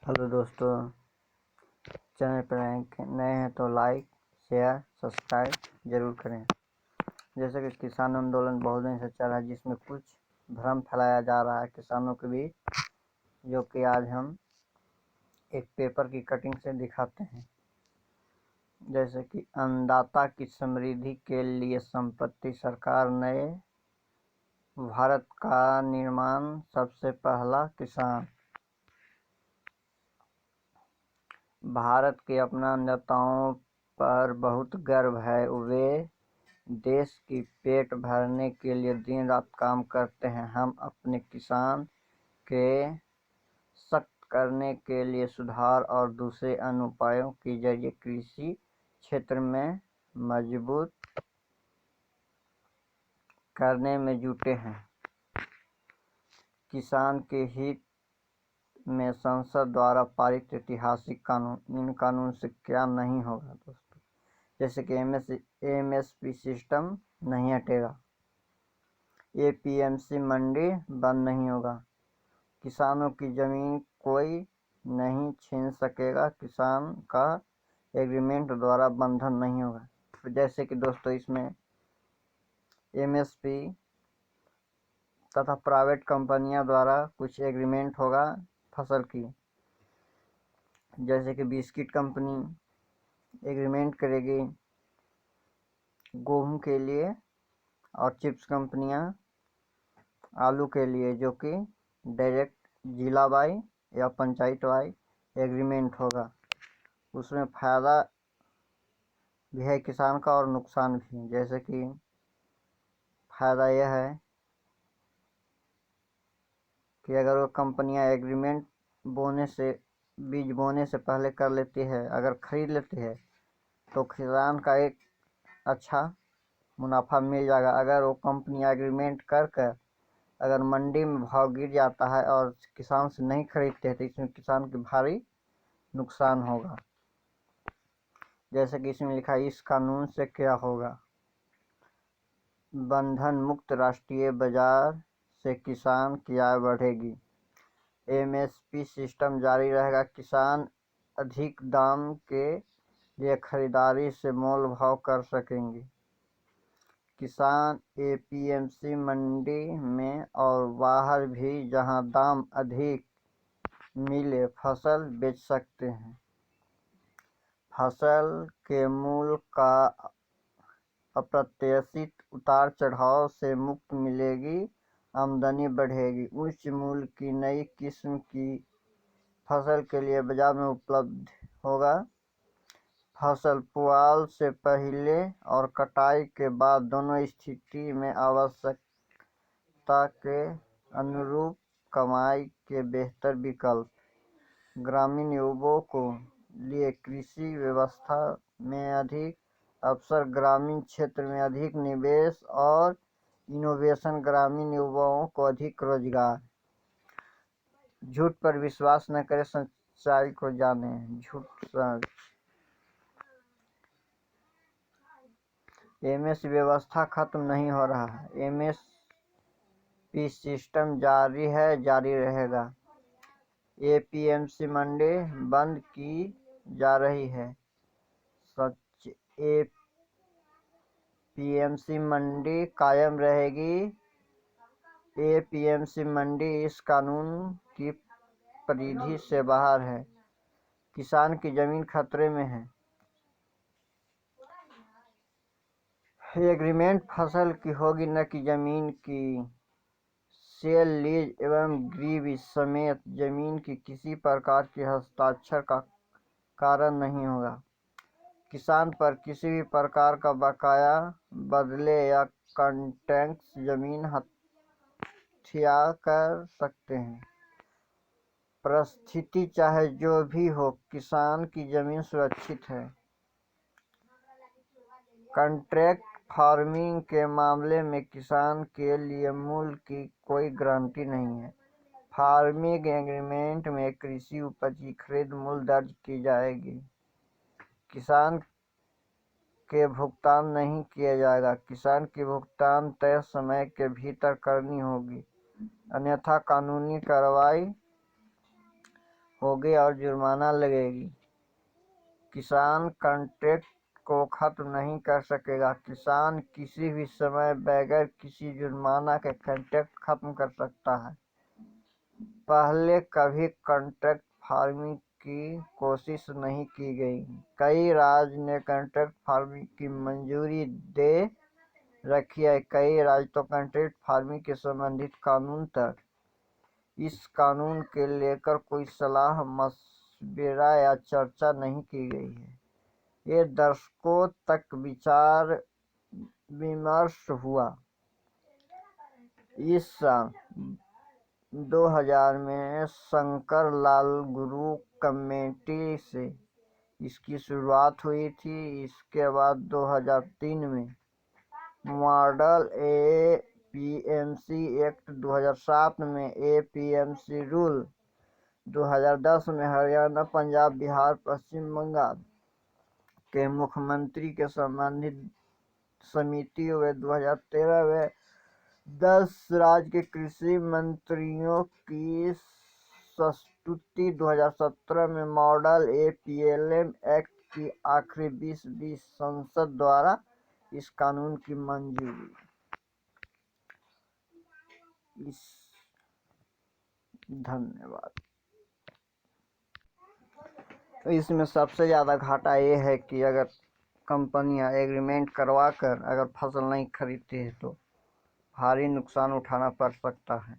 Hello दोस्तों, channel पर नए हैं तो लाइक शेयर सब्सक्राइब जरूर करें। जैसे कि किसान आंदोलन बहुत दिन से चल रहा है, जिसमें कुछ भ्रम फैलाया जा रहा है किसानों के बीच, जो कि आज हम एक पेपर की कटिंग से दिखाते हैं। जैसे कि अन्नदाता की समृद्धि के लिए संपत्ति सरकार नए भारत का निर्माण सबसे पहला किसान। भारत के अपना अन्नदाताओं पर बहुत गर्व है। वे देश की पेट भरने के लिए दिन रात काम करते हैं। हम अपने किसान के सशक्त करने के लिए सुधार और दूसरे अन्य उपायों के जरिए कृषि क्षेत्र में मजबूत करने में जुटे हैं। किसान के हित में संसद द्वारा पारित ऐतिहासिक कानून, इन कानून से क्या नहीं होगा दोस्तों। जैसे कि एमएसपी सिस्टम नहीं हटेगा, एपीएमसी मंडी बंद नहीं होगा, किसानों की जमीन कोई नहीं छीन सकेगा, किसान का एग्रीमेंट द्वारा बंधन नहीं होगा। तो जैसे कि दोस्तों इसमें एमएसपी तथा प्राइवेट कंपनियां द्वारा कुछ एग्रीमेंट होगा फसल की। जैसे कि बिस्किट कंपनी एग्रीमेंट करेगी गेहूं के लिए, और चिप्स कंपनियां आलू के लिए, जो कि डायरेक्ट जिला वाई या पंचायत वाई एग्रीमेंट होगा। उसमें फायदा भी है किसान का और नुकसान भी। जैसे कि फायदा यह है कि अगर वो कंपनियां एग्रीमेंट बीज बोने से पहले कर लेती है, अगर खरीद लेती है, तो किसान का एक अच्छा मुनाफा मिल जाएगा। अगर वो कंपनियां एग्रीमेंट कर अगर मंडी में भाव गिर जाता है और किसान से नहीं खरीदते हैं, तो इसमें किसान की भारी नुकसान होगा। जैसे कि इसमें लिखा है, इस कानून से क्या होगा। बंधन मुक्त राष्ट्रीय बाजार से किसान की आय बढ़ेगी। एमएसपी सिस्टम जारी रहेगा। किसान अधिक दाम के लिए खरीदारी से मोल भाव कर सकेंगे। किसान एपीएमसी मंडी में और बाहर भी जहां दाम अधिक मिले फसल बेच सकते हैं। फसल के मूल्य का अप्रत्याशित उतार चढ़ाव से मुक्त मिलेगी, आमदनी बढ़ेगी। उच्च मूल्य की नई किस्म की फसल के लिए बाजार में उपलब्ध होगा। फसल पुआल से पहले और कटाई के बाद दोनों स्थिति में आवश्यकता के अनुरूप कमाई के बेहतर विकल्प। ग्रामीण युवाओं को लिए कृषि व्यवस्था में अधिक अवसर। ग्रामीण क्षेत्र में अधिक निवेश और इनोवेशन। ग्रामीण युवाओं को अधिक रोजगार। झूठ पर विश्वास न करें, सच्चाई को जाने। एमएस व्यवस्था खत्म नहीं हो रहा है। एमएसपी सिस्टम जारी है, जारी रहेगा। एपीएमसी मंडी बंद की जा रही है। सच एपीएमसी मंडी कायम रहेगी। एपीएमसी मंडी इस कानून की परिधि से बाहर है। किसान की जमीन खतरे में है। एग्रीमेंट फसल की होगी, न कि जमीन की। सेल लीज एवं गिरवी समेत जमीन की किसी प्रकार की हस्ताक्षर का कारण नहीं होगा। किसान पर किसी भी प्रकार का बकाया, बदले या कॉन्ट्रैक्ट जमीन हत्या कर सकते हैं। परिस्थिति चाहे जो भी हो, किसान की जमीन सुरक्षित है। कॉन्ट्रैक्ट फार्मिंग के मामले में किसान के लिए मूल्य की कोई गारंटी नहीं है। फार्मिंग एग्रीमेंट में कृषि उपज की खरीद मूल्य दर्ज की जाएगी। किसान के भुगतान नहीं किया जाएगा। किसान की भुगतान तय समय के भीतर करनी होगी, अन्यथा कानूनी कार्रवाई होगी और जुर्माना लगेगी। किसान कॉन्ट्रैक्ट को खत्म नहीं कर सकेगा। किसान किसी भी समय बगैर किसी जुर्माना के कॉन्ट्रैक्ट खत्म कर सकता है। पहले कभी कॉन्ट्रैक्ट फार्मिंग की कोशिश नहीं की गई। कई राज्य ने कॉन्ट्रैक्ट फार्मिंग की मंजूरी दे रखी है। कई राज्य तो कॉन्ट्रैक्ट फार्मिंग के संबंधित कानून तक इस कानून के लेकर कोई सलाह मशविरा या चर्चा नहीं की गई है। ये दशकों तक विचार विमर्श हुआ। इस साल 2000 में शंकर लाल गुरु कमेटी से इसकी शुरुआत हुई थी। इसके बाद 2003 में मॉडल एपीएमसी एक्ट, 2007 में एपीएमसी रूल, 2010 में हरियाणा, पंजाब, बिहार, पश्चिम बंगाल के मुख्यमंत्री के संबंधित समिति हुए। 2013 में 10 राज्य के कृषि मंत्रियों की संस्तुति। 2017 में मॉडल एपीएलएम एक्ट की आखिरी 2020 संसद द्वारा इस कानून की मंजूरी। धन्यवाद। तो इसमें सबसे ज़्यादा घाटा ये है कि अगर कंपनियां एग्रीमेंट करवा कर अगर फसल नहीं खरीदती है तो भारी नुकसान उठाना पड़ सकता है।